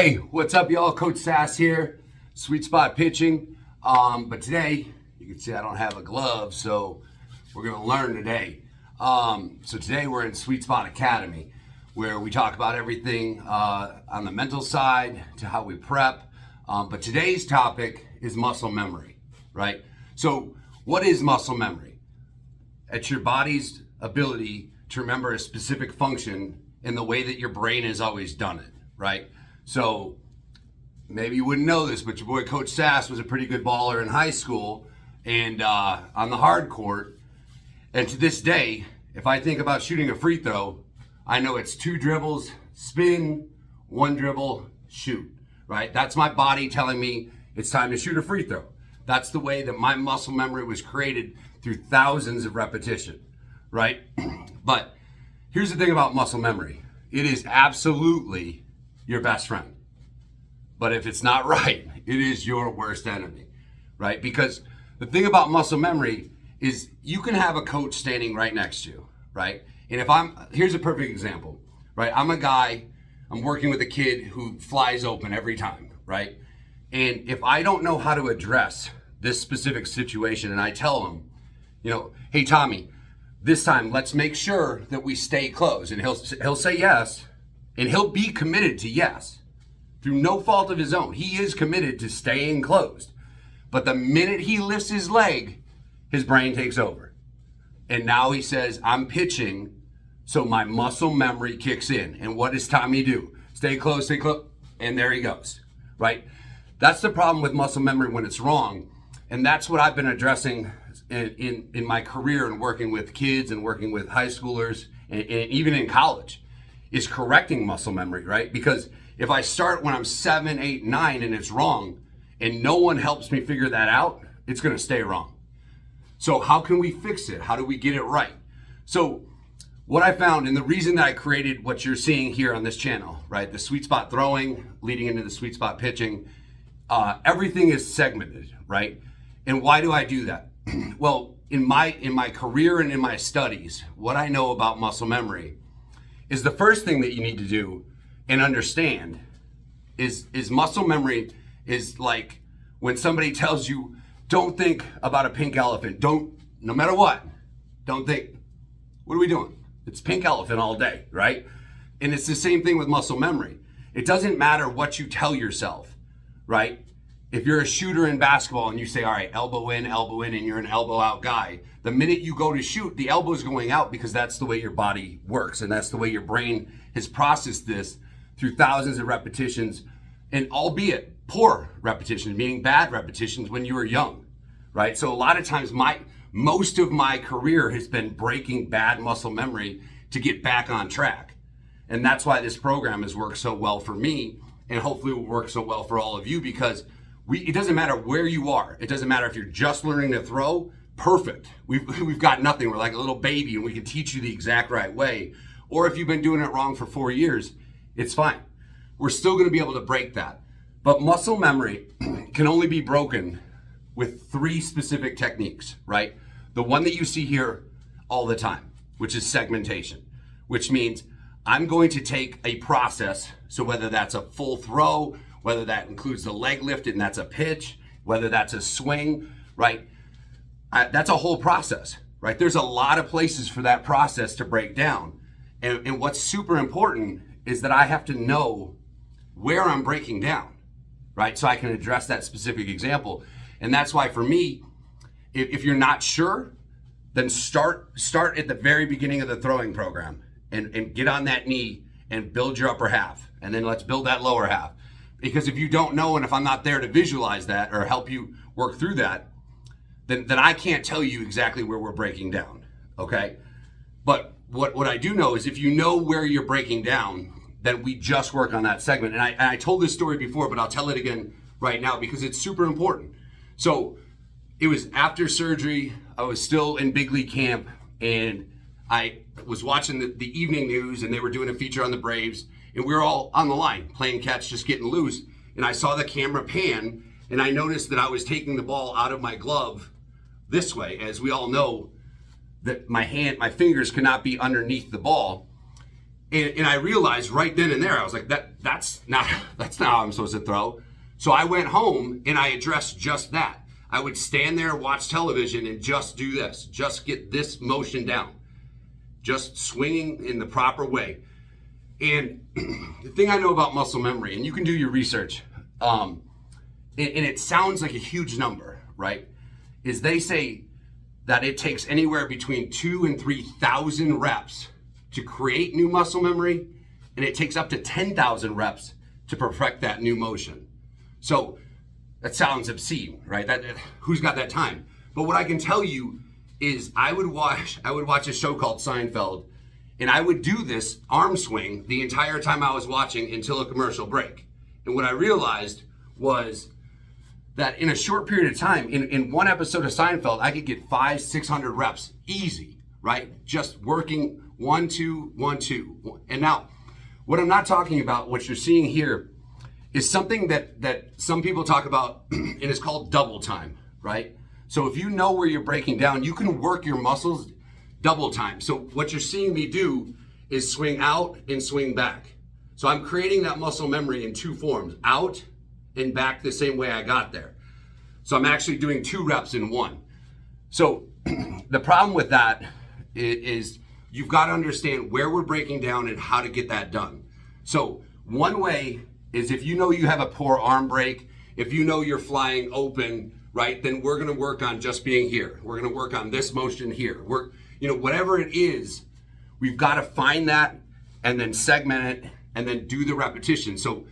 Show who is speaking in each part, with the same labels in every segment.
Speaker 1: Hey, what's up, y'all? Coach Sass here, Sweet Spot Pitching. But today, you can see I don't have a glove, so we're gonna learn today. So today we're in Sweet Spot Academy, where we talk about everything on the mental side to how we prep. But today's topic is muscle memory, right? So what is muscle memory? It's your body's ability to remember a specific function in the way that your brain has always done it, right? So maybe you wouldn't know this, but your boy Coach Sass was a pretty good baller in high school and on the hard court. And to this day, if I think about shooting a free throw, I know it's 2 dribbles, spin, 1 dribble, shoot, right? That's my body telling me it's time to shoot a free throw. That's the way that my muscle memory was created through thousands of repetition, right? But here's the thing about muscle memory. It is absolutely your best friend. But if it's not right, it is your worst enemy, right? Because the thing about muscle memory is you can have a coach standing right next to you, right? And here's a perfect example, right? I'm working with a kid who flies open every time, right? And if I don't know how to address this specific situation and I tell him, hey, Tommy, this time let's make sure that we stay close. And he'll say yes, and he'll be committed to yes through no fault of his own. He is committed to staying closed. But the minute he lifts his leg, his brain takes over. And now he says, I'm pitching, so my muscle memory kicks in. And what does Tommy do? Stay close, and there he goes, right? That's the problem with muscle memory when it's wrong. And that's what I've been addressing in my career and working with kids and working with high schoolers and even in college, is correcting muscle memory, right? Because if I start when I'm 7, 8, 9 and it's wrong and no one helps me figure that out, it's gonna stay wrong. So how can we fix it? How do we get it right? So what I found, and the reason that I created what you're seeing here on this channel, right? The sweet spot throwing leading into the sweet spot pitching, everything is segmented, right? And why do I do that? Well, in my career and in my studies, what I know about muscle memory is the first thing that you need to do and understand is muscle memory is like when somebody tells you, don't think about a pink elephant. No matter what, don't think, what are we doing? It's pink elephant all day, right? And it's the same thing with muscle memory. It doesn't matter what you tell yourself, right? If you're a shooter in basketball and you say, all right, elbow in, and you're an elbow out guy, the minute you go to shoot, the elbow is going out because that's the way your body works. And that's the way your brain has processed this through thousands of repetitions, and albeit poor repetitions, meaning bad repetitions when you were young, right? So a lot of times most of my career has been breaking bad muscle memory to get back on track. And that's why this program has worked so well for me, and hopefully will work so well for all of you, because it doesn't matter where you are. It doesn't matter if you're just learning to throw, perfect. We've got nothing. We're like a little baby and we can teach you the exact right way. Or if you've been doing it wrong for 4 years, it's fine. We're still gonna be able to break that. But muscle memory can only be broken with 3 specific techniques, right? The one that you see here all the time, which is segmentation, which means I'm going to take a process, so whether that's a full throw, whether that includes the leg lift and that's a pitch, whether that's a swing, right? That's a whole process, right? There's a lot of places for that process to break down. And what's super important is that I have to know where I'm breaking down, right? So I can address that specific example. And that's why for me, if you're not sure, then start at the very beginning of the throwing program and get on that knee and build your upper half. And then let's build that lower half. Because if you don't know, and if I'm not there to visualize that or help you work through that, then I can't tell you exactly where we're breaking down, okay? But what I do know is if you know where you're breaking down, then we just work on that segment. And I told this story before, but I'll tell it again right now because it's super important. So it was after surgery. I was still in big league camp, and I was watching the evening news, and they were doing a feature on the Braves, and we were all on the line, playing catch, just getting loose. And I saw the camera pan, and I noticed that I was taking the ball out of my glove this way. As we all know, that my fingers cannot be underneath the ball. And I realized right then and there, I was like, that's not how I'm supposed to throw. So I went home and I addressed just that. I would stand there, watch television, and just do this. Just get this motion down. Just swinging in the proper way. And the thing I know about muscle memory, and you can do your research, and it sounds like a huge number, right? Is they say that it takes anywhere between 2,000 and 3,000 reps to create new muscle memory, and it takes up to 10,000 reps to perfect that new motion. So that sounds obscene, right? Who's got that time? But what I can tell you is I would watch a show called Seinfeld, and I would do this arm swing the entire time I was watching until a commercial break. And what I realized was that in a short period of time, in one episode of Seinfeld, I could get 500-600 reps easy, right? Just working 1, 2, 1, 2. And now, what I'm not talking about, what you're seeing here, is something that some people talk about, and it's called double time, right? So if you know where you're breaking down, you can work your muscles double time. So what you're seeing me do is swing out and swing back. So I'm creating that muscle memory in two forms, out and back the same way I got there. So I'm actually doing 2 reps in 1. So the problem with that is you've got to understand where we're breaking down and how to get that done. So one way is if you know you have a poor arm break, if you know you're flying open, right, then we're going to work on just being here. We're going to work on this motion here. Whatever it is, we've got to find that and then segment it and then do the repetition. So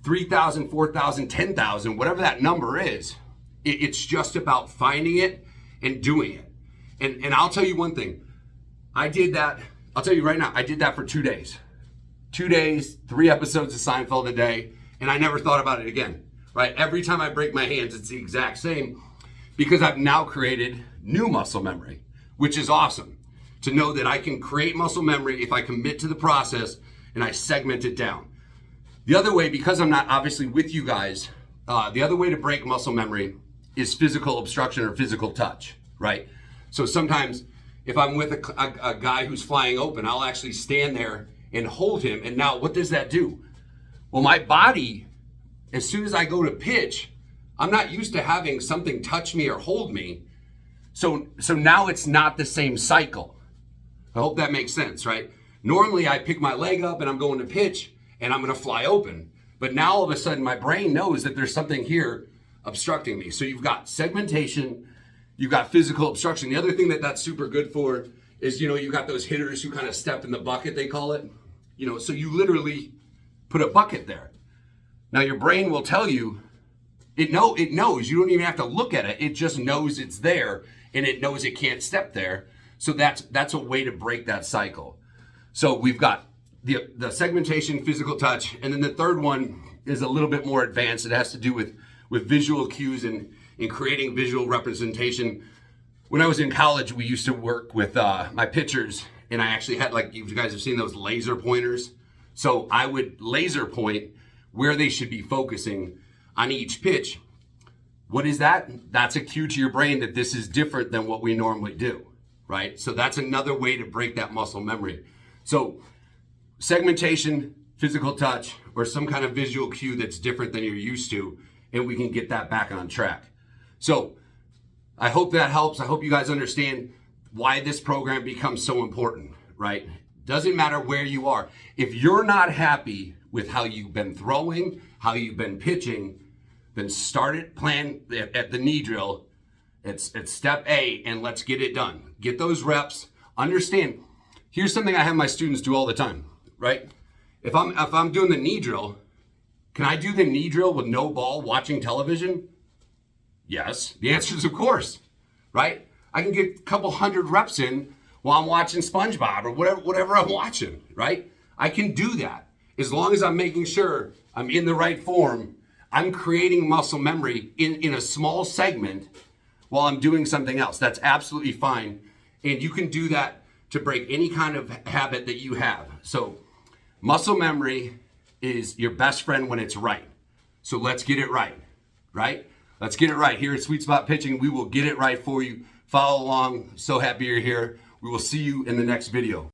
Speaker 1: 3,000, 4,000, 10,000, whatever that number is, it's just about finding it and doing it. And I'll tell you one thing. I did that. I'll tell you right now, I did that for 2 days. 2 days, 3 episodes of Seinfeld a day, and I never thought about it again, right? Every time I break my hands, it's the exact same because I've now created new muscle memory, which is awesome to know that I can create muscle memory if I commit to the process and I segment it down. The other way, because I'm not obviously with you guys, the other way to break muscle memory is physical obstruction or physical touch, right? So sometimes if I'm with a guy who's flying open, I'll actually stand there and hold him. And now what does that do? Well, my body, as soon as I go to pitch, I'm not used to having something touch me or hold me. So now it's not the same cycle. I hope that makes sense, right? Normally I pick my leg up and I'm going to pitch and I'm going to fly open. But now all of a sudden my brain knows that there's something here obstructing me. So you've got segmentation, you've got physical obstruction. The other thing that's super good for is, you got those hitters who kind of step in the bucket, they call it. So you literally put a bucket there. Now your brain will tell you, it knows, you don't even have to look at it. It just knows it's there and it knows it can't step there. So that's a way to break that cycle. So we've got the segmentation, physical touch, and then the third one is a little bit more advanced. It has to do with visual cues and creating visual representation. When I was in college, we used to work with my pitchers, and I actually had, like, you guys have seen those laser pointers. So I would laser point where they should be focusing on each pitch. What is that? That's a cue to your brain that this is different than what we normally do, right? So that's another way to break that muscle memory. So segmentation, physical touch, or some kind of visual cue that's different than you're used to, and we can get that back on track. So I hope that helps. I hope you guys understand why this program becomes so important, right? Doesn't matter where you are. If you're not happy with how you've been throwing, how you've been pitching, then start it, plan at the knee drill. It's step A, and let's get it done. Get those reps. Understand, here's something I have my students do all the time, right? If I'm doing the knee drill, can I do the knee drill with no ball watching television? Yes. The answer is of course, right? I can get a couple hundred reps in while I'm watching SpongeBob or whatever I'm watching, right? I can do that as long as I'm making sure I'm in the right form. I'm creating muscle memory in a small segment while I'm doing something else. That's absolutely fine. And you can do that to break any kind of habit that you have. So muscle memory is your best friend when it's right. So let's get it right, right? Let's get it right. Here at Sweet Spot Pitching, we will get it right for you. Follow along. So happy you're here. We will see you in the next video.